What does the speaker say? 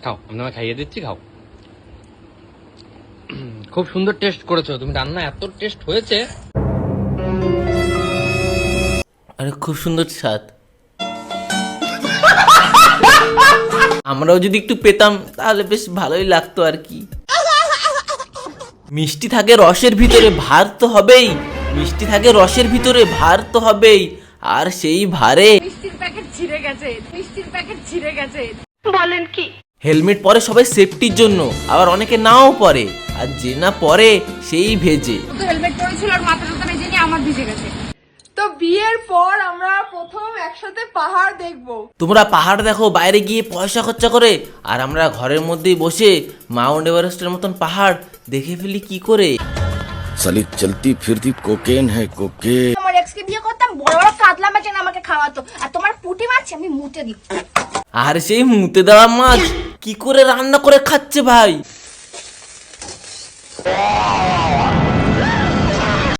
খাও, আমি তোমায় খাইয়ে দিচ্ছি, খাও। খুব সুন্দর টেস্ট করেছো তুমি, রান্না এত টেস্ট হয়েছে। আরে খুব সুন্দর স্বাদ। আমরাও যদি একটু পেতাম তাহলে বেশ ভালোই লাগতো আর কি। মিষ্টি থাকে রসের ভিতরে, ভার তো হবেই। মিষ্টি থাকে রসের ভিতরে, ভার তো হবেই। আর সেই ভারে মিষ্টির প্যাকেট ছিঁড়ে গেছে, মিষ্টির প্যাকেট ছিঁড়ে গেছে। বলেন কি? হেলমেট পরে সবাই সেফটির জন্য, আবার অনেকে নাও পরে, আর যে না পরে সেই ভেজে। তো হেলমেট পরেছিল আর মাথাটা ভেজে নিয়ে আমার ভিজে গেছে। তো বিয়ের পর আমরা প্রথম একসাথে পাহাড় দেখবো। তোমরা পাহাড় দেখো বাইরে গিয়ে পয়সা খরচা করে, আর আমরা ঘরের মধ্যেই বসে মাউন্ট এভারেস্টের মতন পাহাড় দেখে ফেলি কি করে। साली चलती फिरती कोकेन है कोकेन। আমার এক্সকে বিয়ে করতাম, বড় বড় কাতলা মাছ এনে আমাকে খাওয়াতো, আর তোমার পুঁটি মাছ আমি মুটে দিই। আর সেই মুতে দেওয়া মাছ কি করে রান্না করে খাচ্ছে ভাই।